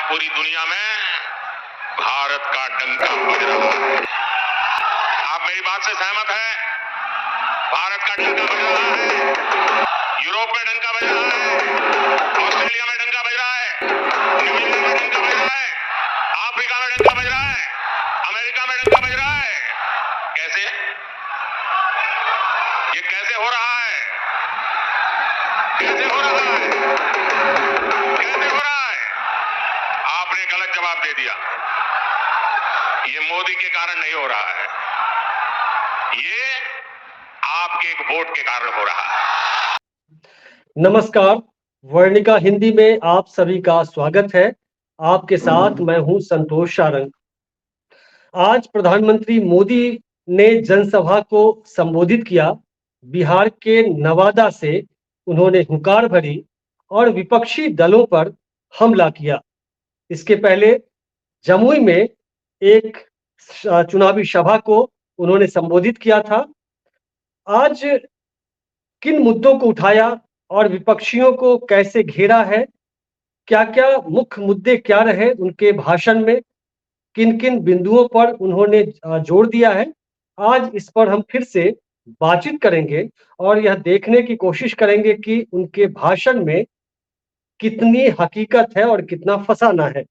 पूरी दुनिया में भारत का डंका बज रहा है। आप मेरी बात से सहमत हैं? भारत का डंका बज रहा है, यूरोप में डंका बज रहा है, ऑस्ट्रेलिया में डंका बज रहा है, न्यूजीलैंड में डंका बज रहा है, अफ्रीका में डंका बज रहा है, अमेरिका में डंका बज रहा है। कैसे? ये कैसे हो रहा है? कैसे हो रहा है? कैसे हो रहा है? आपने गलत जवाब दे दिया। ये मोदी के कारण नहीं हो रहा है, ये आपके एक वोट के कारण हो रहा है। नमस्कार, वर्णिका हिंदी में आप सभी का स्वागत है। आपके साथ मैं हूं संतोष सारंग। आज प्रधानमंत्री मोदी ने जनसभा को संबोधित किया। बिहार के नवादा से उन्होंने हुंकार भरी और विपक्षी दलों पर हमला किया। इसके पहले जमुई में एक चुनावी सभा को उन्होंने संबोधित किया था। आज किन मुद्दों को उठाया और विपक्षियों को कैसे घेरा है, क्या क्या मुख्य मुद्दे क्या रहे उनके भाषण में, किन किन बिंदुओं पर उन्होंने जोर दिया है, आज इस पर हम फिर से बातचीत करेंगे और यह देखने की कोशिश करेंगे कि उनके भाषण में कितनी हकीकत है और कितना फसाना है,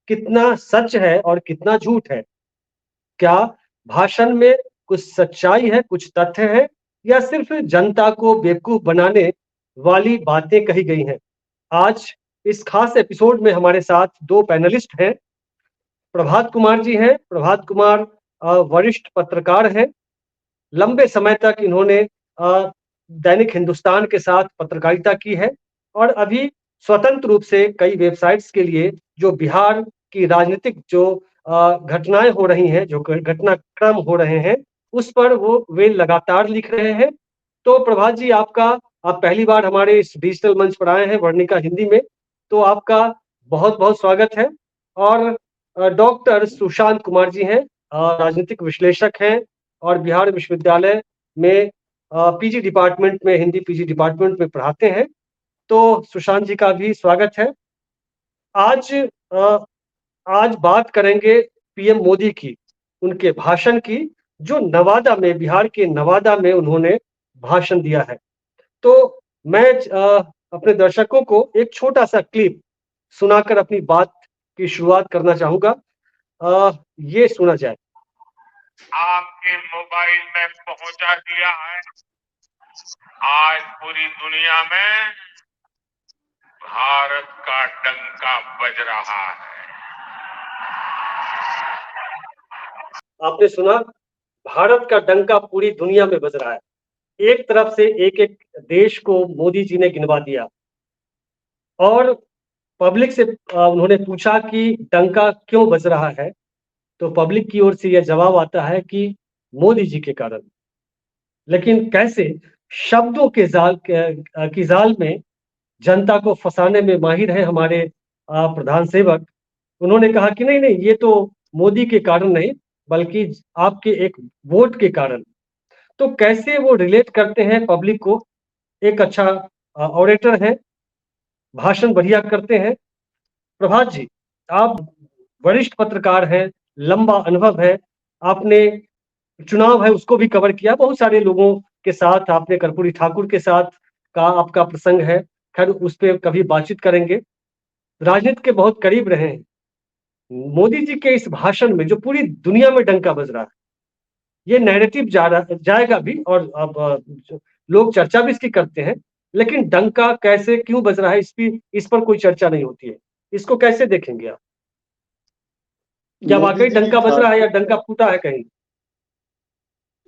कितना सच है और कितना झूठ है। क्या भाषण में कुछ सच्चाई है, कुछ तथ्य है, या सिर्फ जनता को बेवकूफ बनाने वाली बातें कही गई हैं। आज इस खास एपिसोड में हमारे साथ दो पैनलिस्ट हैं। प्रभात कुमार जी हैं। प्रभात कुमार वरिष्ठ पत्रकार हैं। लंबे समय तक इन्होंने दैनिक हिंदुस्तान के साथ पत्रकारिता की है और अभी स्वतंत्र रूप से कई वेबसाइट्स के लिए जो बिहार की राजनीतिक जो घटनाएं हो रही हैं, जो घटनाक्रम हो रहे हैं, उस पर वे लगातार लिख रहे हैं। तो प्रभात जी, आप पहली बार हमारे इस डिजिटल मंच पर आए हैं वर्णिका हिंदी में, तो आपका बहुत बहुत स्वागत है। और डॉक्टर सुशांत कुमार जी हैं, राजनीतिक विश्लेषक हैं और बिहार विश्वविद्यालय में पीजी डिपार्टमेंट में, हिंदी पीजी डिपार्टमेंट में पढ़ाते हैं। तो सुशांत जी का भी स्वागत है। आज बात करेंगे पीएम मोदी की, उनके भाषण की, जो नवादा में, बिहार के नवादा में उन्होंने भाषण दिया है। तो मैं अपने दर्शकों को एक छोटा सा क्लिप सुनाकर अपनी बात की शुरुआत करना चाहूंगा। ये सुना जाए। आपके मोबाइल में पहुंचा दिया है। आज पूरी दुनिया में भारत का डंका बज रहा है। आपने सुना, भारत का डंका पूरी दुनिया में बज रहा है। एक तरफ से एक एक देश को मोदी जी ने गिनवा दिया और पब्लिक से उन्होंने पूछा कि डंका क्यों बज रहा है, तो पब्लिक की ओर से यह जवाब आता है कि मोदी जी के कारण। लेकिन कैसे शब्दों के जाल में जनता को फंसाने में माहिर है हमारे प्रधान सेवक। उन्होंने कहा कि नहीं नहीं, ये तो मोदी के कारण नहीं, बल्कि आपके एक वोट के कारण। तो कैसे वो रिलेट करते हैं पब्लिक को। एक अच्छा ऑरेटर है, भाषण बढ़िया करते हैं। प्रभात जी, आप वरिष्ठ पत्रकार हैं, लंबा अनुभव है, आपने चुनाव है उसको भी कवर किया, बहुत सारे लोगों के साथ आपने, कर्पूरी ठाकुर के साथ का आपका प्रसंग है, खैर उस पर कभी बातचीत करेंगे। राजनीति के बहुत करीब रहे हैं। मोदी जी के इस भाषण में जो पूरी दुनिया में डंका बज रहा है, ये नैरेटिव जाएगा भी और अब लोग चर्चा भी इसकी करते हैं, लेकिन डंका कैसे क्यों बज रहा है इस पर कोई चर्चा नहीं होती है। इसको कैसे देखेंगे आप? क्या वाकई डंका बज रहा है या डंका फूटा है कहीं?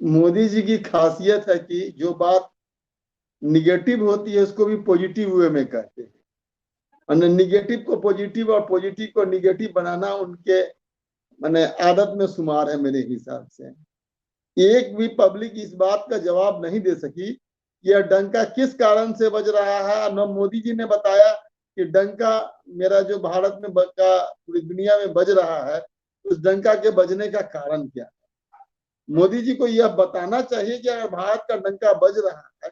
मोदी जी की खासियत है कि जो बात निगेटिव होती है उसको भी पॉजिटिव वे में कहते हैं, और निगेटिव को पॉजिटिव और पॉजिटिव को निगेटिव बनाना उनके माने आदत में शुमार है। मेरे हिसाब से एक भी पब्लिक इस बात का जवाब नहीं दे सकी कि यह डंका किस कारण से बज रहा है। न मोदी जी ने बताया कि डंका मेरा जो भारत में पूरी दुनिया में बज रहा है, उस डंका के बजने का कारण क्या है। मोदी जी को यह बताना चाहिए कि अगर भारत का डंका बज रहा है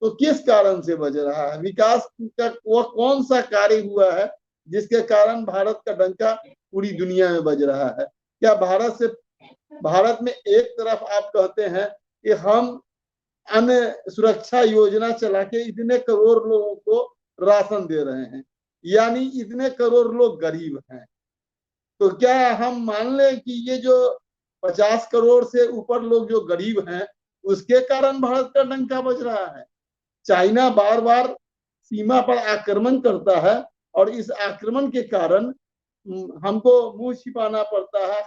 तो किस कारण से बज रहा है, विकास का वह कौन सा कार्य हुआ है जिसके कारण भारत का डंका पूरी दुनिया में बज रहा है। क्या भारत में एक तरफ आप कहते हैं कि हम अन्य सुरक्षा योजना चला के इतने करोड़ लोगों को राशन दे रहे हैं, यानी इतने करोड़ लोग गरीब हैं, तो क्या हम मान लें कि ये जो 50 करोड़ से ऊपर लोग जो गरीब हैं उसके कारण भारत का डंका बज रहा है? चाइना बार बार सीमा पर आक्रमण करता है और इस आक्रमण के कारण हमको मुंह छिपाना पड़ता है।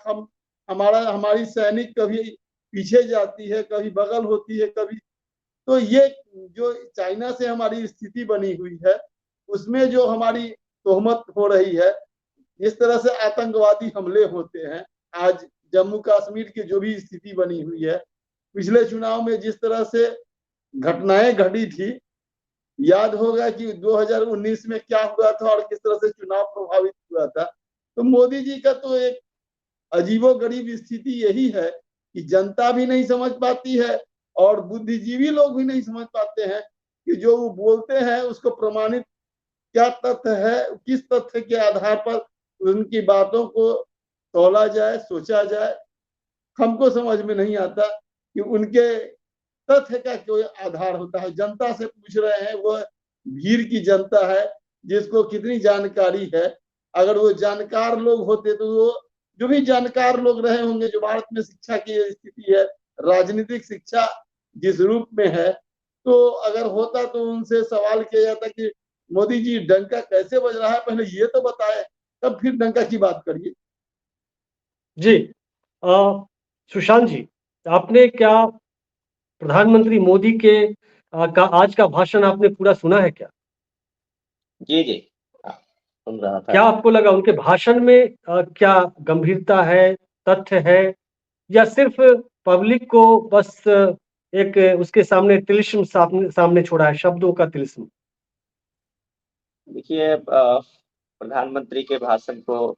हमारी सैनिक कभी पीछे जाती है, कभी बगल होती है, कभी, तो ये जो चाइना से हमारी स्थिति बनी हुई है उसमें जो हमारी तोहमत हो रही है, इस तरह से आतंकवादी हमले होते हैं। आज जम्मू कश्मीर की जो भी स्थिति बनी हुई है, पिछले चुनाव में जिस तरह से घटनाएं घटी थी, याद होगा कि 2019 में क्या हुआ था और किस तरह से चुनाव प्रभावित हुआ था। तो मोदी जी का तो एक अजीबोगरीब स्थिति यही है कि जनता भी नहीं समझ पाती है और बुद्धिजीवी लोग भी नहीं समझ पाते हैं कि जो वो बोलते हैं उसको प्रमाणित क्या तथ्य है, किस तथ्य के आधार पर उनकी बातों को तौला जाए, सोचा जाए। हमको समझ में नहीं आता कि उनके तथ्य का कोई आधार होता है। जनता से पूछ रहे हैं, वो भीड़ की जनता है जिसको कितनी जानकारी है। अगर वो जानकार लोग होते तो वो जो भी जानकार लोग रहे होंगे, जो भारत में शिक्षा की स्थिति है, राजनीतिक शिक्षा जिस रूप में है, तो अगर होता तो उनसे सवाल किया जाता कि मोदी जी डंका कैसे बज रहा है, पहले ये तो बताए, तब फिर डंका की बात करिए। जी, सुशांत जी, आपने क्या प्रधानमंत्री मोदी के का आज का भाषण आपने पूरा सुना है क्या? जी जी, सुन रहा था। क्या आपको लगा उनके भाषण में क्या गंभीरता है, तथ्य है, या सिर्फ पब्लिक को बस एक उसके सामने तिलिस्म सामने छोड़ा है, शब्दों का तिलिस्म? देखिए, प्रधानमंत्री के भाषण को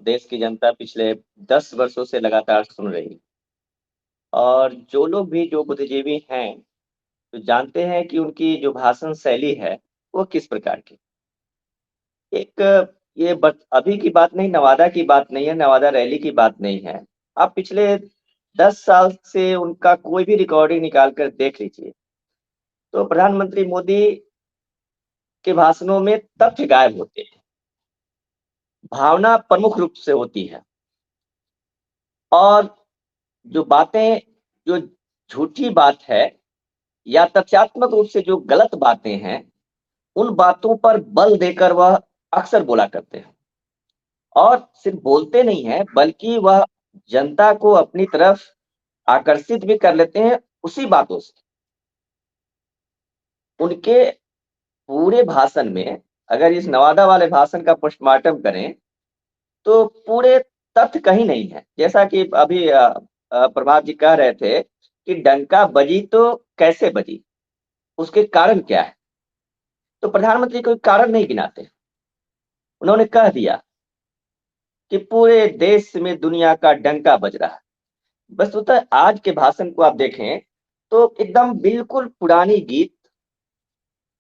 देश की जनता पिछले 10 वर्षों से लगातार सुन रही, और जो लोग भी जो बुद्धिजीवी हैं तो जानते हैं कि उनकी जो भाषण शैली है वो किस प्रकार की। एक ये अभी की बात नहीं, नवादा की बात नहीं है, नवादा रैली की बात नहीं है। आप पिछले 10 साल से उनका कोई भी रिकॉर्डिंग निकाल कर देख लीजिए, तो प्रधानमंत्री मोदी के भाषणों में तथ्य गायब होते हैं, भावना प्रमुख रूप से होती है, और जो बातें, जो झूठी बात है या तथ्यात्मक रूप से जो गलत बातें हैं, उन बातों पर बल देकर वह अक्सर बोला करते हैं, और सिर्फ बोलते नहीं है बल्कि वह जनता को अपनी तरफ आकर्षित भी कर लेते हैं उसी बातों से। उनके पूरे भाषण में अगर इस नवादा वाले भाषण का पोस्टमार्टम करें तो पूरे तथ्य कहीं नहीं है। जैसा कि अभी प्रभात जी कह रहे थे कि डंका बजी तो कैसे बजी, उसके कारण क्या है, तो प्रधानमंत्री कोई कारण नहीं गिनाते। उन्होंने कह दिया कि पूरे देश में दुनिया का डंका बज रहा है। बस होता आज के भाषण को आप देखें तो एकदम बिल्कुल पुरानी गीत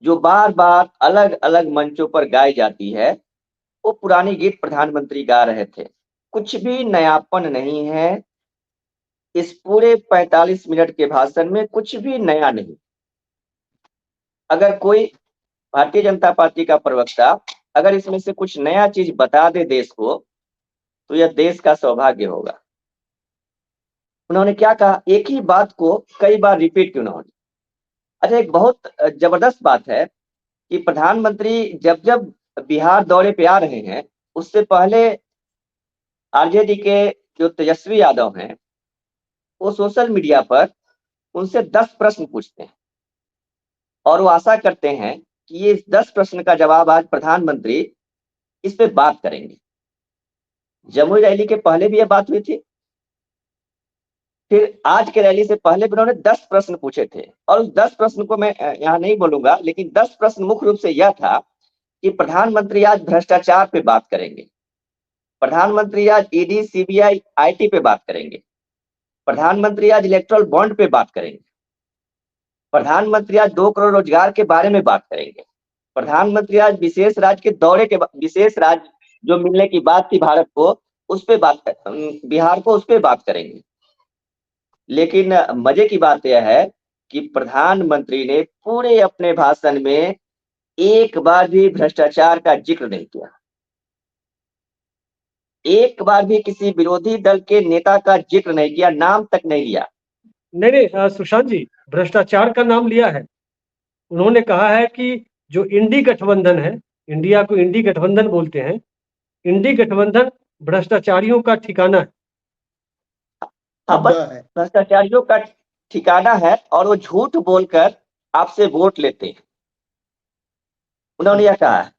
जो बार बार अलग अलग मंचों पर गाई जाती है, वो पुरानी गीत प्रधानमंत्री गा रहे थे। कुछ भी नयापन नहीं है इस पूरे 45 मिनट के भाषण में, कुछ भी नया नहीं। अगर कोई भारतीय जनता पार्टी का प्रवक्ता अगर इसमें से कुछ नया चीज बता दे देश को, तो यह देश का सौभाग्य होगा। उन्होंने क्या कहा, एक ही बात को कई बार रिपीट क्यों उन्होंने। अच्छा, एक बहुत जबरदस्त बात है कि प्रधानमंत्री जब जब बिहार दौरे पे आ रहे हैं, उससे पहले आरजेडी के जो तेजस्वी यादव हैं वो सोशल मीडिया पर उनसे 10 प्रश्न पूछते हैं, और वो आशा करते हैं कि ये 10 प्रश्न का जवाब आज प्रधानमंत्री इस पे बात करेंगे। जमुई रैली के पहले भी यह बात हुई थी, फिर आज के रैली से पहले भी उन्होंने 10 प्रश्न पूछे थे, और उस 10 प्रश्न को मैं यहाँ नहीं बोलूंगा, लेकिन 10 प्रश्न मुख्य रूप से यह था कि प्रधानमंत्री आज भ्रष्टाचार पे बात करेंगे, प्रधानमंत्री आज ईडी सीबीआई आईटी पे बात करेंगे, प्रधानमंत्री आज इलेक्ट्रल बॉन्ड पे बात करेंगे, प्रधानमंत्री आज 2 करोड़ रोजगार के बारे में बात करेंगे, प्रधानमंत्री आज विशेष राज्य के दौरे के विशेष राज्य जो मिलने की बात थी भारत को, उस पे बात, बिहार को, उस पे बात करेंगे। लेकिन मजे की बात यह है कि प्रधानमंत्री ने पूरे अपने भाषण में एक बार भी भ्रष्टाचार का जिक्र नहीं किया, एक बार भी किसी विरोधी दल के नेता का जिक्र नहीं किया, नाम तक नहीं लिया। नहीं, सुशांत जी, भ्रष्टाचार का नाम लिया है। उन्होंने कहा है कि जो इंडी गठबंधन है, इंडिया को इंडी गठबंधन बोलते हैं, इंडी गठबंधन भ्रष्टाचारियों का ठिकाना है। हाँ, बस भ्रष्टाचारियों का ठिकाना है और वो झूठ बोलकर आपसे वोट लेते हैं, उन्होंने यह कहा है।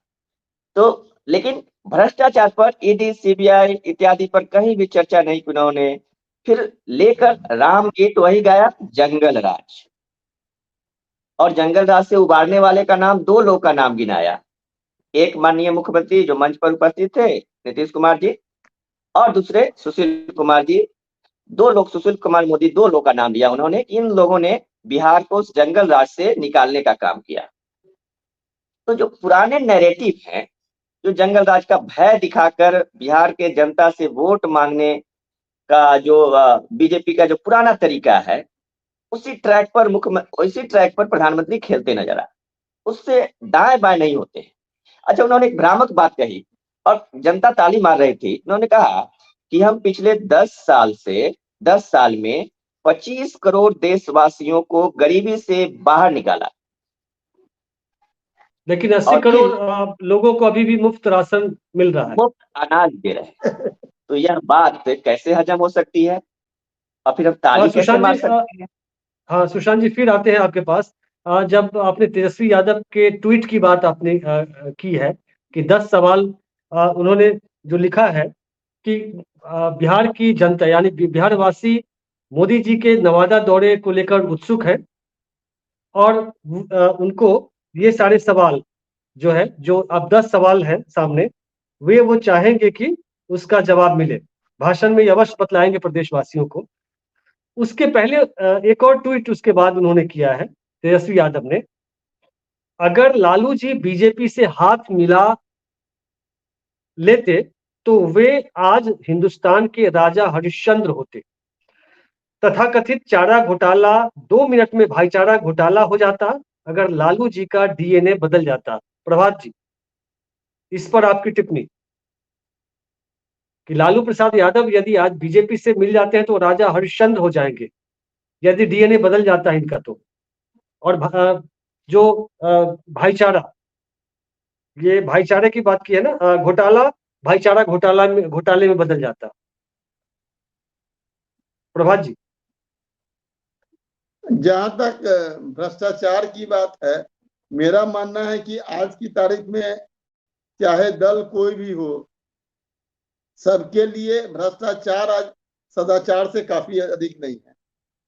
तो लेकिन भ्रष्टाचार पर ईडी, सीबीआई इत्यादि पर कहीं भी चर्चा नहीं की उन्होंने। फिर लेकर राम गीत वही गाया, जंगल राज, और जंगल राज से उबारने वाले का नाम, दो लोग का नाम गिनाया। एक माननीय मुख्यमंत्री जो मंच पर उपस्थित थे, नीतीश कुमार जी, और दूसरे सुशील कुमार जी। दो लोग, सुशील कुमार मोदी, दो लोग का नाम लिया उन्होंने। इन लोगों ने बिहार को उस जंगल राज से निकालने का काम किया। तो जो पुराने नैरेटिव हैं, जो जंगल राज का भय दिखाकर बिहार के जनता से वोट मांगने का जो बीजेपी का जो पुराना तरीका है, उसी ट्रैक पर प्रधानमंत्री खेलते नजर आए, उससे दाएं बाएं नहीं होते। अच्छा, उन्होंने एक भ्रामक बात कही और जनता ताली मार रही थी। उन्होंने कहा कि हम पिछले 10 साल में 25 करोड़ देशवासियों को गरीबी से बाहर निकाला, लेकिन 80 करोड़ लोगों को अभी भी मुफ्त राशन मिल रहा है, मुफ्त अनाज दे रहे हैं। तो यह बात कैसे हजम हो सकती है और फिर हम ताली कैसे मार सकते हैं? हाँ सुशांत जी, फिर आते हैं आपके पास। जब आपने तेजस्वी यादव के ट्वीट की बात आपने की है कि 10 सवाल उन्होंने जो लिखा है कि बिहार की जनता यानी बिहार वासी मोदी जी के नवादा दौरे को लेकर उत्सुक है और उनको ये सारे सवाल जो है, जो अब 10 सवाल हैं सामने, वो चाहेंगे कि उसका जवाब मिले। भाषण में अवश्य बतलाएंगे प्रदेशवासियों को। उसके पहले एक और ट्वीट उसके बाद उन्होंने किया है, तेजस्वी यादव ने, अगर लालू जी बीजेपी से हाथ मिला लेते तो वे आज हिंदुस्तान के राजा हरिश्चंद्र होते। तथाकथित चारा घोटाला 2 मिनट में भाईचारा घोटाला हो जाता अगर लालू जी का डीएनए बदल जाता। प्रभात जी, इस पर आपकी टिप्पणी कि लालू प्रसाद यादव यदि आज बीजेपी से मिल जाते हैं तो राजा हरिश्चंद्र हो जाएंगे यदि डीएनए बदल जाता है इनका तो। और जो भाईचारा, ये भाईचारे की बात की है ना, घोटाला भाईचारा घोटाले में बदल जाता। प्रभात जी, जहां तक भ्रष्टाचार की बात है, मेरा मानना है कि आज की तारीख में चाहे दल कोई भी हो, सबके लिए भ्रष्टाचार आज सदाचार से काफी अधिक नहीं है।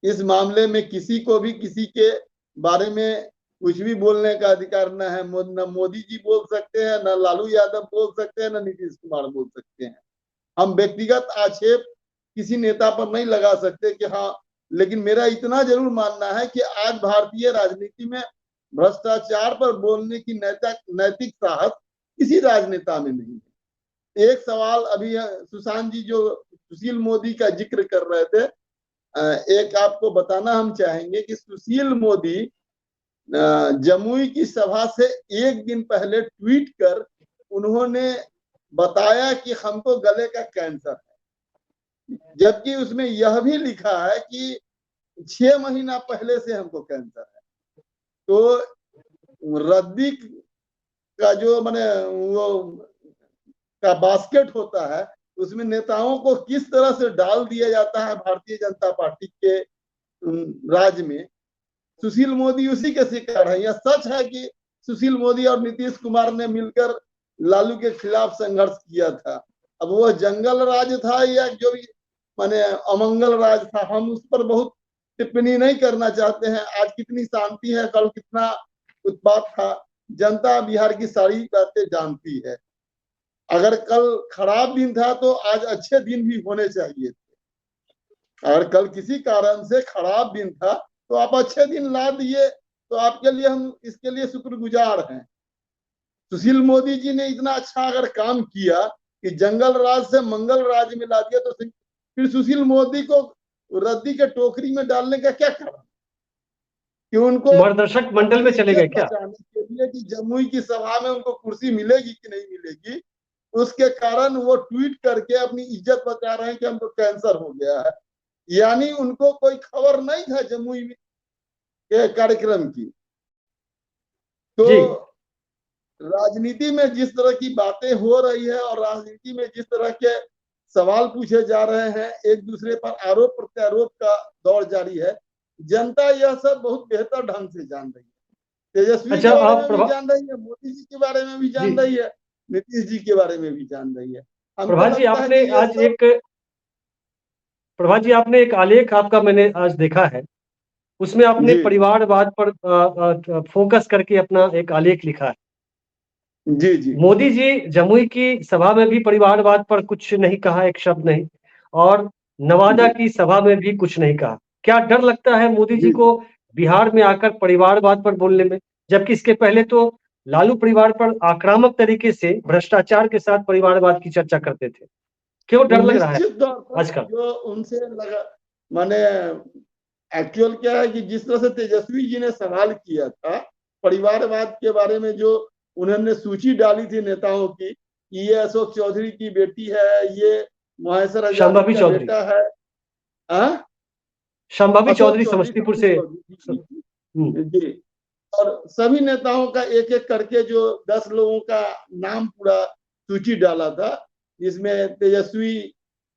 इस मामले में किसी को भी किसी के बारे में कुछ भी बोलने का अधिकार न है। न मोदी जी बोल सकते हैं, न लालू यादव बोल सकते हैं, न नीतीश कुमार बोल सकते हैं। हम व्यक्तिगत आक्षेप किसी नेता पर नहीं लगा सकते कि हाँ, लेकिन मेरा इतना जरूर मानना है कि आज भारतीय राजनीति में भ्रष्टाचार पर बोलने की नैतिक साहस किसी राजनेता में नहीं है। एक सवाल अभी सुशांत जी जो सुशील मोदी का जिक्र कर रहे थे, एक आपको बताना हम चाहेंगे कि सुशील मोदी जमुई की सभा से एक दिन पहले ट्वीट कर उन्होंने बताया कि हमको गले का कैंसर है, जबकि उसमें यह भी लिखा है कि 6 महीना पहले से हमको कैंसर है। तो रद्दी का जो माने वो का बास्केट होता है, उसमें नेताओं को किस तरह से डाल दिया जाता है भारतीय जनता पार्टी के राज्य में। सुशील मोदी उसी के शिकार है। यह सच है कि सुशील मोदी और नीतीश कुमार ने मिलकर लालू के खिलाफ संघर्ष किया था। अब वह जंगल राज था या जो भी माने अमंगल राज था, हम उस पर बहुत टिप्पणी नहीं करना चाहते हैं। आज कितनी शांति है, कल कितना उत्पात था, जनता बिहार की सारी बातें जानती है। अगर कल खराब दिन था तो आज अच्छे दिन भी होने चाहिए थे। अगर कल किसी कारण से खराब दिन था तो आप अच्छे दिन ला दिए, तो आपके लिए हम इसके लिए शुक्रगुजार हैं। सुशील मोदी जी ने इतना अच्छा अगर काम किया कि जंगल राज से मंगल राज में ला दिया, तो फिर सुशील मोदी को रद्दी के टोकरी में डालने का क्या कारण कि उनको मार्गदर्शक मंडल में अपनी चले गए इज्जत क्या? बचाने के लिए कि जमुई की सभा में उनको कुर्सी मिलेगी कि नहीं मिलेगी, उसके कारण वो ट्वीट करके अपनी इज्जत बचा रहे हैं कि हमको कैंसर हो गया है। यानी उनको कोई खबर नहीं था जमुई के कार्यक्रम की। तो जी राजनीति में जिस तरह की बातें हो रही है और राजनीति में जिस तरह के सवाल पूछे जा रहे हैं, एक दूसरे पर आरोप प्रत्यारोप का दौर जारी है, जनता यह सब बहुत बेहतर ढंग से जान रही है। तेजस्वी अच्छा, के बारे आप में भी जान रही है, मोदी जी के बारे में भी जी जान रही है, नीतीश जी के बारे में भी जान रही है। हमको प्रभात जी, लगता है आपने कि ये आज सब प्रभात जी, आपने एक आलेख आपका मैंने आज देखा है, उसमें आपने जी परिवारवाद पर फोकस करके अपना एक आलेख लिखा है। जी जी मोदी जी जमुई की सभा में भी परिवारवाद पर कुछ नहीं कहा, एक शब्द नहीं, और नवादा जी की सभा में भी कुछ नहीं कहा। क्या डर लगता है मोदी जी जी को बिहार में आकर परिवारवाद पर बोलने में, जबकि इसके पहले तो लालू परिवार पर आक्रामक तरीके से भ्रष्टाचार के साथ परिवारवाद की चर्चा करते थे? क्यों डर लग रहा है निश्चित तौर पर आजकल? जो उनसे लगा, माने एक्चुअल क्या है कि जिस तरह से तेजस्वी जी ने सवाल किया था परिवारवाद के बारे में, जो उन्होंने सूची डाली थी नेताओं की, ये अशोक चौधरी की बेटी है, ये महेश्वर आजादी शांभवी का चौधरी, बेटा है, हाँ शांभवी अशोक चौधरी चौधरी समस्तीपुर संदीप से। चौधरी हम्म, जी जी। और सभी नेताओं का एक एक करके जो 10 लोगों का नाम पूरा सूची डाला था, जिसमें तेजस्वी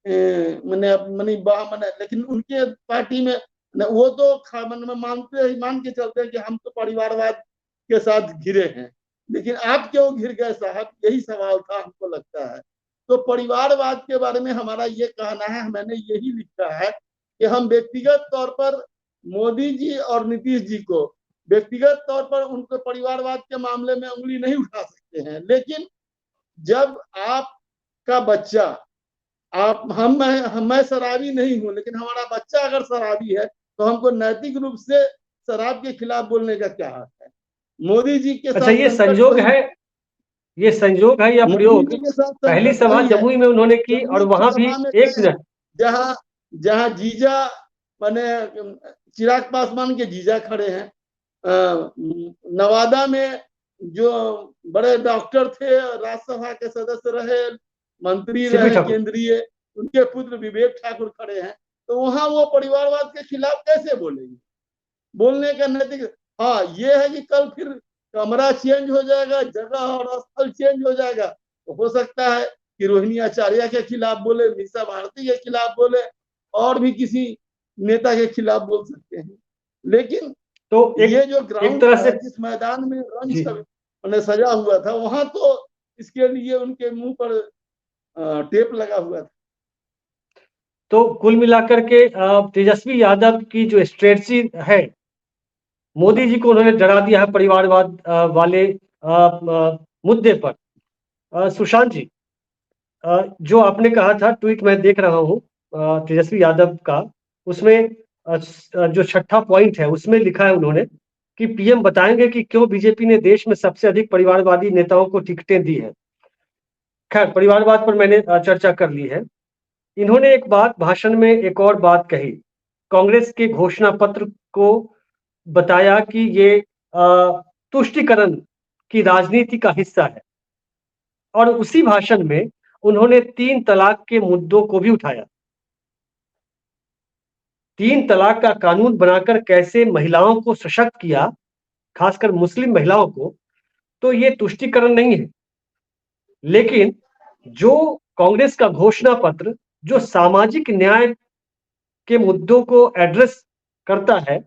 मैंने मनी मैंने, लेकिन उनके पार्टी में वो तो मन में मानते ही मान के चलते हैं कि हम तो परिवारवाद के साथ घिरे हैं, लेकिन आप क्यों घिर गए साहब, यही सवाल था हमको लगता है। तो परिवारवाद के बारे में हमारा ये कहना है, मैंने यही लिखा है कि हम व्यक्तिगत तौर पर मोदी जी और नीतीश जी को व्यक्तिगत तौर पर उनको परिवारवाद के मामले में उंगली नहीं उठा सकते हैं, लेकिन जब आपका बच्चा, आप मैं शराबी नहीं हूं, लेकिन हमारा बच्चा अगर शराबी है तो हमको नैतिक रूप से शराब के खिलाफ बोलने का क्या हक है। मोदी जी के अच्छा, साथ संकट वही, ये संयोग है या मोदी प्रयोग? जी के साथ पहली संकट सभा वही है। जमुई में उन्होंने की, और जमुई की वहां भी सभा में एक गए, मिनट। जहां जहां जीजा माने चिराग पासवान के जीजा खड़े हैं, नवादा में जो बड़े डॉक्टर थे, राज्यसभा के सदस्य रहे, मंत्री सीपी रहे ठाकुर। केंद्रीय, उनके पुत्र विवेक ठाकुर खड़े हैं, तो वहां वो परिवारवाद के खिलाफ कैसे बोलेंगे? बोलने का नैतिक, हाँ ये है कि कल फिर कमरा चेंज हो जाएगा, जगह और स्थल चेंज हो जाएगा, तो हो सकता है कि रोहिणी आचार्य के खिलाफ बोले, मीसा भारती के खिलाफ बोले, और भी किसी नेता के खिलाफ बोल सकते हैं। लेकिन तो ये जो एक ग्राउंड तरह था, से जिस मैदान में रंग जी, सजा हुआ था, वहां तो इसके लिए उनके मुंह पर टेप लगा हुआ था। तो कुल मिलाकर के तेजस्वी यादव की जो स्ट्रेटजी है, मोदी जी को उन्होंने डरा दिया है परिवारवाद वाले मुद्दे पर। सुशांत जी, जो आपने कहा था, ट्वीट मैं देख रहा हूँ तेजस्वी यादव का, उसमें जो छठा पॉइंट है उसमें लिखा है उन्होंने कि पीएम बताएंगे कि क्यों बीजेपी ने देश में सबसे अधिक परिवारवादी नेताओं को टिकटें दी है। खैर, परिवारवाद पर मैंने चर्चा कर ली है। इन्होंने एक बात भाषण में, एक और बात कही, कांग्रेस के घोषणा पत्र को बताया कि ये तुष्टीकरण की राजनीति का हिस्सा है, और उसी भाषण में उन्होंने 3 तलाक के मुद्दों को भी उठाया। 3 तलाक का कानून बनाकर कैसे महिलाओं को सशक्त किया, खासकर मुस्लिम महिलाओं को, तो ये तुष्टीकरण नहीं है। लेकिन जो कांग्रेस का घोषणा पत्र जो सामाजिक न्याय के मुद्दों को एड्रेस करता है,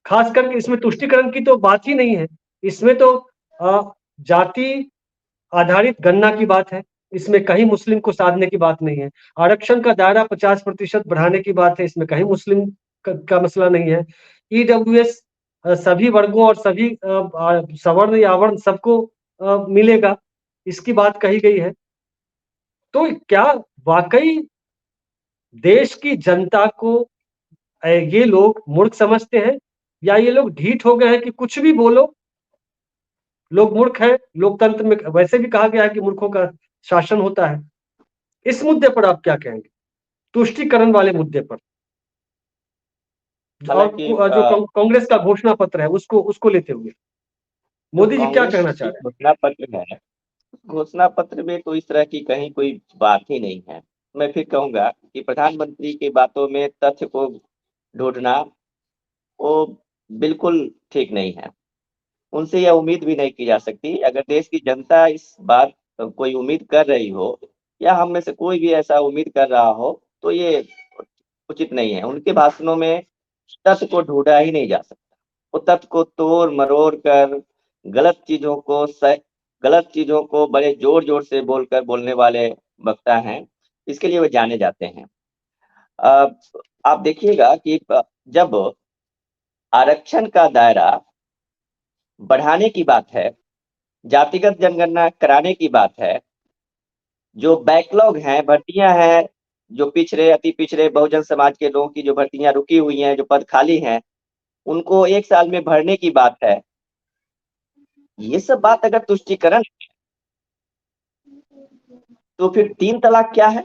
खास करके इसमें तुष्टीकरण की तो बात ही नहीं है, इसमें तो जाति आधारित गणना की बात है, इसमें कहीं मुस्लिम को साधने की बात नहीं है। आरक्षण का दायरा 50% बढ़ाने की बात है, इसमें कहीं मुस्लिम का मसला नहीं है। ईडब्ल्यूएस सभी वर्गों और सभी सवर्ण या अवर्ण सबको मिलेगा, इसकी बात कही गई है। तो क्या वाकई देश की जनता को ये लोग मूर्ख समझते हैं, या ये लोग ढीठ हो गए हैं कि कुछ भी बोलो, लोग मूर्ख हैं, लोकतंत्र में वैसे भी कहा गया है कि मूर्खों का शासन होता है। इस मुद्दे पर आप क्या कहेंगे, तुष्टीकरण वाले मुद्दे पर? और हालांकि जो कांग्रेस का घोषणा पत्र है उसको लेते हुए जो मोदी जी क्या कांग्रेस कहना की चाह रहे हैं? घोषणा पत्र है, घोषणा पत्र में तो इस तरह की कहीं कोई बात ही नहीं है। मैं फिर कहूंगा कि प्रधानमंत्री की बातों में तथ्य को ढूंढना वो बिल्कुल ठीक नहीं है। उनसे यह उम्मीद भी नहीं की जा सकती। अगर देश की जनता इस बात कोई उम्मीद कर रही हो या हम में से कोई भी ऐसा उम्मीद कर रहा हो तो ये उचित नहीं है। उनके भाषणों में तथ्य को ढूंढा ही नहीं जा सकता। वो तथ्य को तोड़ मरोड़ कर गलत चीजों को गलत चीजों को बड़े जोर जोर से बोलने वाले वक्ता हैं। इसके लिए वो जाने जाते हैं। आप देखिएगा कि जब आरक्षण का दायरा बढ़ाने की बात है, जातिगत जनगणना कराने की बात है, जो बैकलॉग हैं, भर्तियां हैं, जो पिछड़े अति पिछड़े बहुजन समाज के लोगों की जो भर्तियां रुकी हुई हैं, जो पद खाली हैं, उनको 1 साल में भरने की बात है। ये सब बात अगर तुष्टीकरण है, तो फिर 3 तलाक क्या है?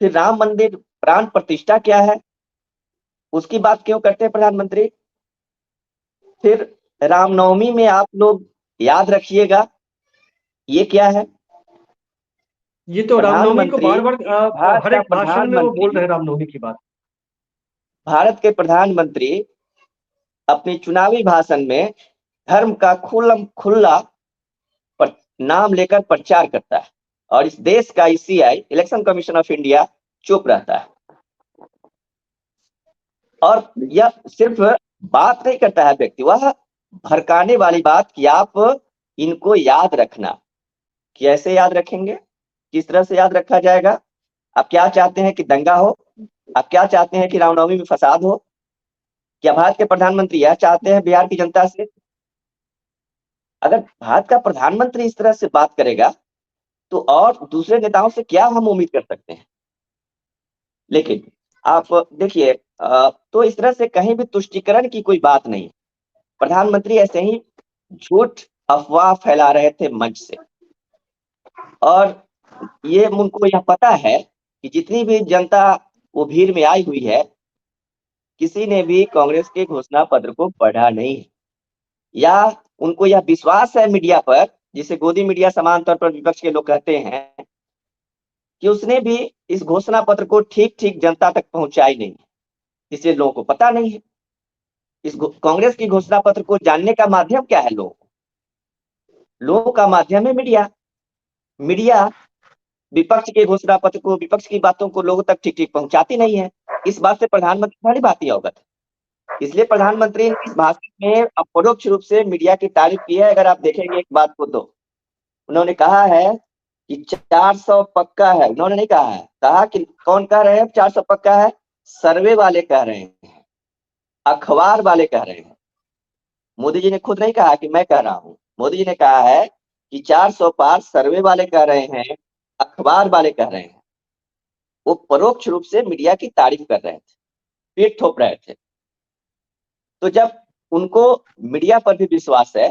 फिर राम मंदिर प्राण प्रतिष्ठा क्या है? उसकी बात क्यों करते हैं प्रधानमंत्री? फिर रामनवमी में आप लोग याद रखिएगा, ये क्या है? ये तो रामनवमी को प्रधानमंत्री, बार बार भारत हर का एक भाषण में वो बोल प्रधानमंत्री, रहे हैं रामनवमी की बात। भारत के प्रधानमंत्री अपने चुनावी भाषण में धर्म का खुला नाम लेकर प्रचार करता है और इस देश का ECI election commission of India चुप रहता है। और यह सिर्फ बात नहीं करता है व्यक्ति, वह भड़काने वाली बात कि आप इनको याद रखना। कैसे याद रखेंगे? किस तरह से याद रखा जाएगा? आप क्या चाहते हैं कि दंगा हो? आप क्या चाहते हैं कि रामनवमी में फसाद हो? क्या भारत के प्रधानमंत्री यह चाहते हैं बिहार की जनता से? अगर भारत का प्रधानमंत्री इस तरह से बात करेगा तो और दूसरे नेताओं से क्या हम उम्मीद कर सकते हैं? लेकिन आप देखिए, तो इस तरह से कहीं भी तुष्टीकरण की कोई बात नहीं। प्रधानमंत्री ऐसे ही झूठ अफवाह फैला रहे थे मंच से, और ये उनको यह पता है कि जितनी भी जनता वो भीड़ में आई हुई है, किसी ने भी कांग्रेस के घोषणा पत्र को पढ़ा नहीं है, या उनको यह विश्वास है मीडिया पर, जिसे गोदी मीडिया समान तौर पर विपक्ष के लोग कहते हैं, कि उसने भी इस घोषणा पत्र को ठीक ठीक जनता तक पहुंचाई नहीं, इसलिए लोगों को पता नहीं है। इस कांग्रेस की घोषणा पत्र को जानने का माध्यम क्या है? लोगों का माध्यम है मीडिया। मीडिया विपक्ष के घोषणा पत्र को, विपक्ष की बातों को लोगों तक ठीक ठीक पहुंचाती नहीं है। इस बात से प्रधानमंत्री बड़ी बात ही अवगत है। इसलिए प्रधानमंत्री ने इस भाषण में अपरोक्ष रूप से मीडिया की तारीफ की है। अगर आप देखेंगे एक बात को, तो उन्होंने कहा है कि 400 पक्का है। उन्होंने नहीं कहा है, कहा कि कौन कह रहे हैं 400 पक्का है? सर्वे वाले कह रहे हैं, अखबार वाले कह रहे हैं। मोदी जी ने खुद नहीं कहा कि मैं कह रहा हूं। मोदी जी ने कहा है कि 400 पार सर्वे वाले कह रहे हैं, अखबार वाले कह रहे हैं। वो परोक्ष रूप से मीडिया की तारीफ कर रहे थे, पीठ थोप रहे थे। तो जब उनको मीडिया पर भी विश्वास है,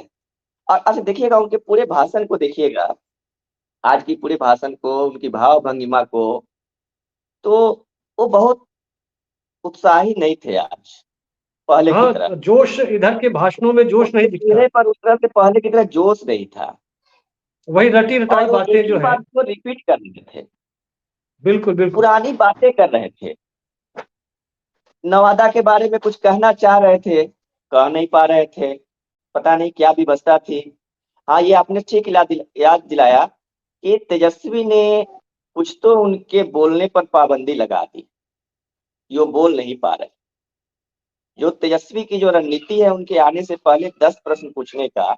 और अच्छा देखिएगा उनके पूरे भाषण को, देखिएगा आज की पूरे भाषण को, उनकी भाव भंगिमा को, तो वो बहुत उत्साही नहीं थे आज पहले की तरह। हाँ, जोश इधर के भाषणों में जोश नहीं उनके दिखता, चेहरे पर उस तरह से पहले की तरह जोश नहीं था, वही रटी रटाई और वो बातें एक ही जो है। बात को रिपीट कर रहे थे, बिल्कुल बिल्कुल। पुरानी बातें कर रहे थे। नवादा के बारे में कुछ कहना चाह रहे थे, कह नहीं पा रहे थे, पता नहीं क्या व्यवस्था थी। हाँ, ये आपने ठीक याद दिलाया कि तेजस्वी ने कुछ तो उनके बोलने पर पाबंदी लगा दी, जो बोल नहीं पा रहे। जो तेजस्वी की जो रणनीति है उनके आने से पहले 10 प्रश्न पूछने का,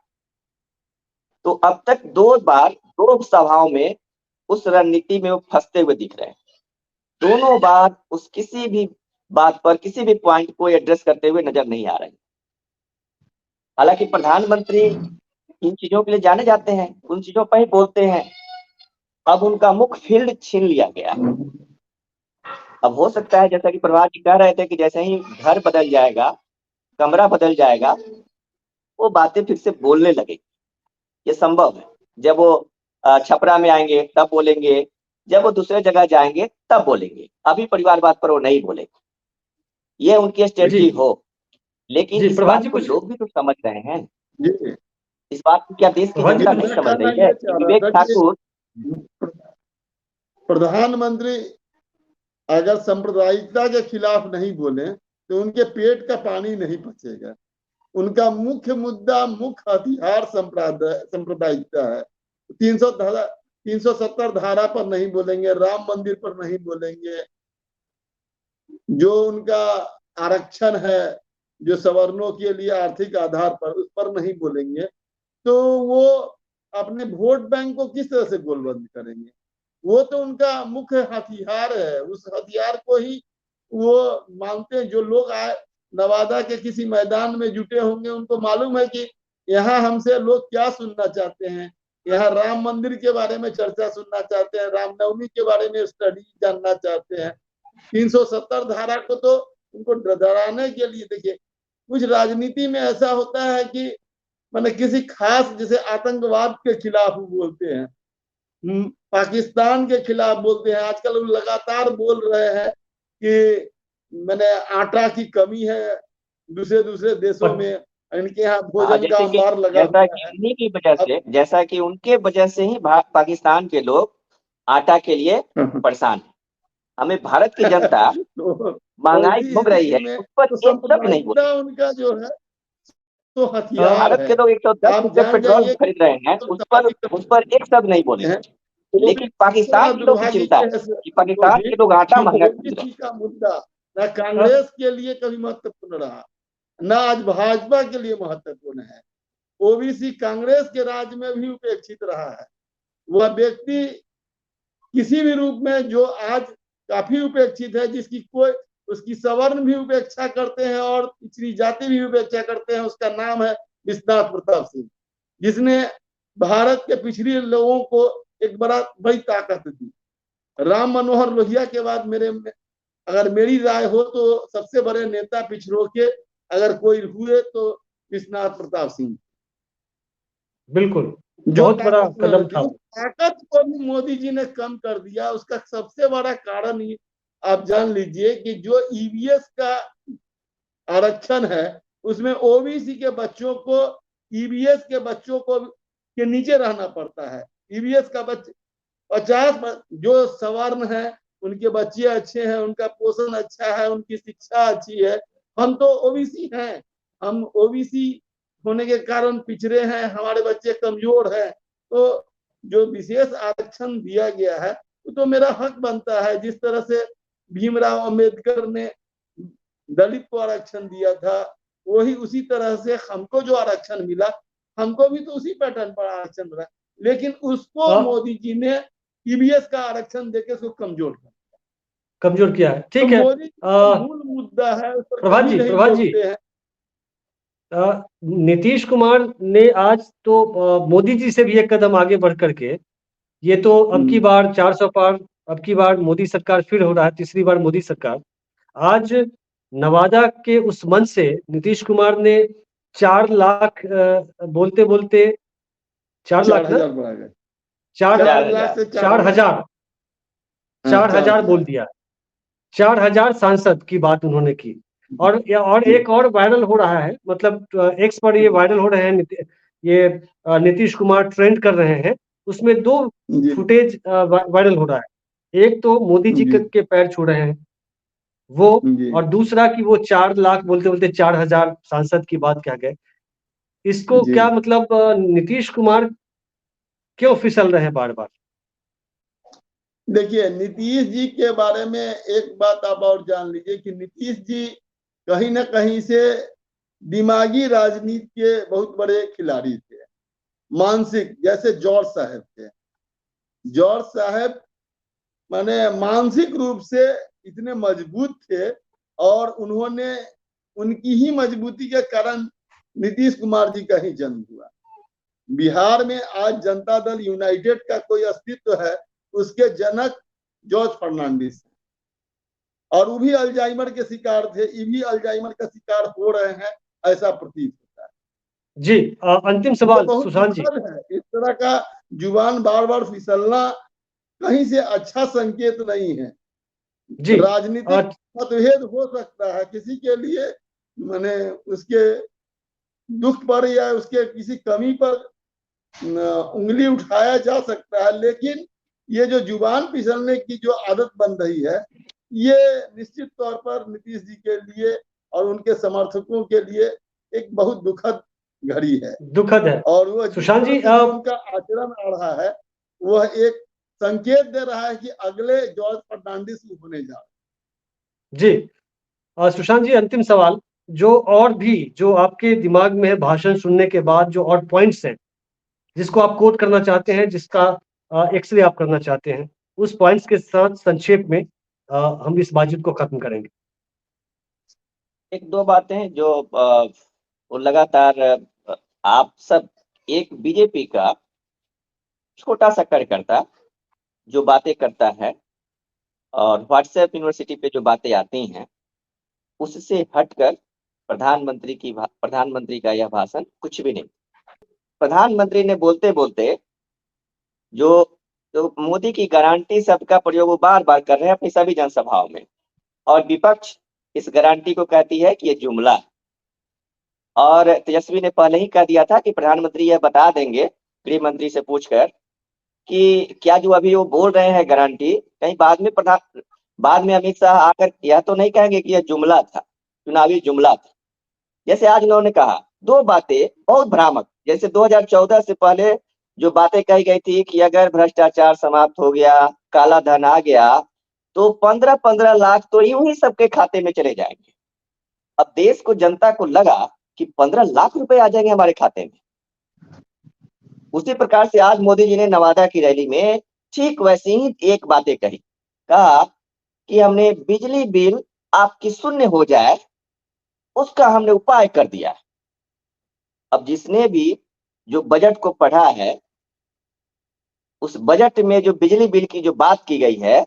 तो अब तक 2 बार 2 सभाओं में उस रणनीति में वो फंसते हुए दिख रहे हैं। दोनों बार उस किसी भी बात पर, किसी भी पॉइंट को एड्रेस करते हुए नजर नहीं आ रहे। हालांकि प्रधानमंत्री इन चीजों के लिए जाने जाते हैं, उन चीजों पर ही बोलते हैं। अब उनका मुख्य फील्ड छीन लिया गया। अब हो सकता है, जैसा कि प्रभात जी कह रहे थे, कि जैसे ही घर बदल जाएगा, कमरा बदल जाएगा, वो बातें फिर से बोलने लगेंगे। ये संभव है। जब वो छपरा में आएंगे तब बोलेंगे, जब वो दूसरे जगह जाएंगे तब बोलेंगे। अभी परिवारवाद पर वो नहीं बोलेंगे। ये उनकी स्ट्रेटजी हो, लेकिन जी इस प्रभात बात जी को कुछ लोग भी तो समझ रहे हैं। जी इस बात को क्या देश की प्रभात जी जनता कुछ नहीं मैं समझ कहना रही है ये कि चाह रहा विवेक था कि ठाकुर प्रधानमंत्री अगर सांप्रदायिकता के खिलाफ नहीं बोले तो उनके पेट का पानी नहीं पचेगा। उनका मुख्य मुद्दा, मुख्य हथियार सांप्रदायिकता है। 370 धारा पर नहीं बोलेंगे, राम मंदिर पर नहीं बोलेंगे, जो उनका आरक्षण है, जो सवर्णों के लिए आर्थिक आधार पर, उस पर नहीं बोलेंगे, तो वो अपने वोट बैंक को किस तरह से गोलबंद करेंगे? वो तो उनका मुख्य हथियार है। उस हथियार को ही वो मानते हैं। जो लोग आए नवादा के किसी मैदान में जुटे होंगे, उनको मालूम है कि यहाँ हमसे लोग क्या सुनना चाहते हैं। यहाँ राम मंदिर के बारे में चर्चा सुनना चाहते हैं, रामनवमी के बारे में स्टडी जानना चाहते हैं। 370 धारा को तो उनको डराने के लिए, देखिए कुछ राजनीति में ऐसा होता है कि मैंने किसी खास, जैसे आतंकवाद के खिलाफ बोलते हैं, पाकिस्तान के खिलाफ बोलते हैं। आजकल वो लगातार बोल रहे हैं कि मैंने आटा की कमी है दूसरे दूसरे देशों में, इनके यहाँ भोजन का अंबार लगा जैसा हुआ कि है। उन्हीं की वजह से, जैसा कि उनके वजह से ही पाकिस्तान के लोग आटा के लिए परेशान है। हमें भारत की जनता तो महंगाई इसी भोग रही स्थिति है, में उस पर तो एक शब्द नहीं बोले। सांप्रदायिकता उनका जो है तो हथियार भारत है। के लोग 110 आप रुपए जान पेट्रोल जाइए कि खरीद रहे हैं, उस पर एक शब्द नहीं बोले। हैं, वो भी लेकिन पाकिस्तान बड़ा के लोग की दुर्भाग्य चिंता ये है है कि संतोष पाकिस्तान जी के लोग आटा कि महंगा खरीद रहे ओबीसी का मुद्दा न कांग्रेस के लिए कभी महत्वपूर्ण रहा, न आज भाजपा के लिए महत्वपूर्ण है। ओबीसी कांग्रेस के राज में भी उपेक्षित रहा है। वह व्यक्ति किसी भी रूप में जो आज काफी उपेक्षित है, जिसकी कोई, उसकी सवर्ण भी उपेक्षा करते हैं और पिछड़ी जाति भी उपेक्षा करते हैं, उसका नाम है विश्वनाथ प्रताप सिंह, जिसने भारत के पिछड़े लोगों को एक बड़ी ताकत दी। राम मनोहर लोहिया के बाद अगर मेरी राय हो तो सबसे बड़े नेता पिछड़ों के अगर कोई हुए तो विश्वनाथ प्रताप सिंह। बिल्कुल जो बहुत बड़ा कदम ताकत, था। उस ताकत को भी मोदी जी ने कम कर दिया। उसका सबसे बड़ा कारण ही आप जान लीजिए कि जो ईवीएस का आरक्षण है, उसमें ओबीसी के बच्चों को ईवीएस के बच्चों को के नीचे रहना पड़ता है। ईवीएस का बच्चे 50 जो सवर्ण है उनके बच्चे अच्छे हैं, उनका पोषण अच्छा है, उनकी शिक्षा अच्छी है। हम तो ओबीसी हैं, हम ओबीसी होने के कारण पिछड़े हैं, हमारे बच्चे कमजोर हैं। तो जो विशेष आरक्षण दिया गया है वो तो मेरा हक बनता है। जिस तरह से भीमराव अंबेडकर ने दलित को आरक्षण दिया था, वही उसी तरह से हमको जो आरक्षण मिला, हमको भी तो उसी पैटर्न पर आरक्षण मिला। लेकिन उसको मोदी जी ने ईवीएस का आरक्षण देके उसको कमजोर किया है। तो ठीक है, मोदी मूल मुद्दा है, उस पर प्रभात कभी जी, नहीं प्रभात जी, बोलते हैं। नीतीश कुमार ने आज तो मोदी जी से भी एक कदम आगे बढ़ करके, ये तो अब की बार 400 पार, अब की बार मोदी सरकार फिर हो रहा है, तीसरी बार मोदी सरकार। आज नवादा के उस मंच से नीतीश कुमार ने 4 लाख बोलते बोलते 4 लाख ना 4,000 बढ़ा गए, 4 लाख से 4,000 4,000 बोल 4,000। दिया। 4,000 सांसद की बात उन्होंने की। और एक और वायरल हो रहा है, मतलब एक्स पर ये वायरल हो रहे हैं, ये नीतीश कुमार ट्रेंड कर रहे हैं। उसमें 2 फुटेज वायरल हो रहा है। एक तो मोदी जी के पैर छू रहे हैं वो, और दूसरा कि वो 4 लाख बोलते बोलते 4,000 सांसद की बात कह गए। इसको क्या मतलब नीतीश कुमार क्यों फिसल रहे हैं बार बार? देखिए, नीतीश जी के बारे में एक बात आप और जान लीजिए कि नीतीश जी कहीं ना कहीं से दिमागी राजनीति के बहुत बड़े खिलाड़ी थे। मानसिक, जैसे जॉर्ज साहब थे। जॉर्ज साहब माने मानसिक रूप से इतने मजबूत थे और उन्होंने, उनकी ही मजबूती के कारण नीतीश कुमार जी का ही जन्म हुआ। बिहार में आज जनता दल यूनाइटेड का कोई अस्तित्व है, उसके जनक जॉर्ज फर्नांडिस, और वो भी अल्जाइमर के शिकार थे। ये भी अल्जाइमर का शिकार हो रहे हैं, ऐसा प्रतीत होता है। जी अंतिम तो सवाल बहुत सुशांत जी। दुखद है, इस तरह का जुबान बार बार फिसलना कहीं से अच्छा संकेत नहीं है। जी राजनीतिक मतभेद हो सकता है, किसी के लिए माने उसके दुख पर या उसके किसी कमी पर उंगली उठाया जा सकता है, लेकिन ये जो जुबान फिसलने की जो आदत बन रही है, ये निश्चित तौर पर नीतीश जी के लिए और उनके समर्थकों के लिए एक बहुत दुखद घड़ी है। दुखद है। और वह जिस सुशांत तरह जी से जो उनका आचरण आ रहा है, वह एक संकेत दे रहा है कि अगले जॉर्ज फर्नांडिस होने जा रहे। जी सुशांत जी अंतिम सवाल, जो और भी जो आपके दिमाग में है भाषण सुनने के बाद जो और पॉइंट्स हैं जिसको आप कोट करना चाहते हैं, जिसका एक्सरे आप करना चाहते हैं, उस पॉइंट्स के साथ संक्षेप में हम इस बातचीत को खत्म करेंगे। एक दो बातें जो वो लगातार आप सब एक बीजेपी का छोटा सा कार्यकर्ता जो बातें करता है और व्हाट्सएप यूनिवर्सिटी पे जो बातें आती हैं उससे हटकर प्रधानमंत्री का यह भाषण कुछ भी नहीं। प्रधानमंत्री ने बोलते बोलते जो जो मोदी की गारंटी शब्द का प्रयोग वो बार बार कर रहे हैं अपनी सभी जनसभाओं में, और विपक्ष इस गारंटी को कहती है कि ये जुमला है। और तेजस्वी ने पहले ही कह दिया था कि प्रधानमंत्री यह बता देंगे गृह मंत्री से पूछकर कि क्या जो अभी वो बोल रहे हैं गारंटी, कहीं बाद में अमित शाह आकर यह तो नहीं कहेंगे कि यह जुमला था, चुनावी जुमला था। जैसे आज उन्होंने कहा दो बातें बहुत भ्रामक, जैसे 2014 से पहले जो बातें कही गई थी कि अगर भ्रष्टाचार समाप्त हो गया, काला धन आ गया, तो 15-15 लाख तो यूं ही सबके खाते में चले जाएंगे। अब देश को, जनता को लगा कि 15 लाख रुपए आ जाएंगे हमारे खाते में। उसी प्रकार से आज मोदी जी ने नवादा की रैली में ठीक वैसी ही एक बातें कही, कहा कि हमने बिजली बिल आपकी शून्य हो जाए उसका हमने उपाय कर दिया। अब जिसने भी जो बजट को पढ़ा है, उस बजट में जो बिजली बिल की जो बात की गई है,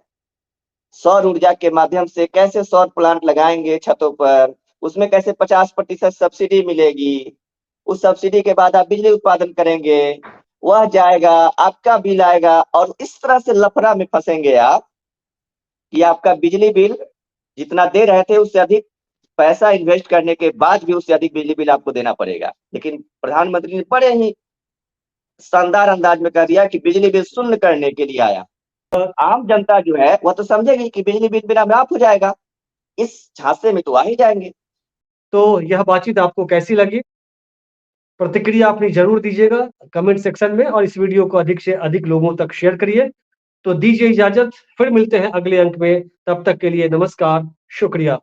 सौर ऊर्जा के माध्यम से कैसे सौर प्लांट लगाएंगे छतों पर, उसमें कैसे 50% सब्सिडी मिलेगी, उस सब्सिडी के बाद आप बिजली उत्पादन करेंगे, वह जाएगा, आपका बिल आएगा, और इस तरह से लफड़ा में फंसेंगे आप कि आपका बिजली बिल जितना दे रहे थे उससे अधिक पैसा इन्वेस्ट करने के बाद भी उससे अधिक बिजली बिल आपको देना पड़ेगा। लेकिन प्रधानमंत्री ने बड़े ही शानदार अंदाज में कह दिया कि बिजली बिल शून्य करने के लिए आया। आम जनता जो है वह तो समझेगी कि बिजली बिल बिना माफ हो जाएगा, इस झांसे में तो आ ही जाएंगे। तो यह बातचीत आपको कैसी लगी? प्रतिक्रिया अपनी जरूर दीजिएगा कमेंट सेक्शन में, और इस वीडियो को अधिक से अधिक लोगों तक शेयर करिए। तो दीजिए इजाजत, फिर मिलते हैं अगले अंक में, तब तक के लिए नमस्कार, शुक्रिया।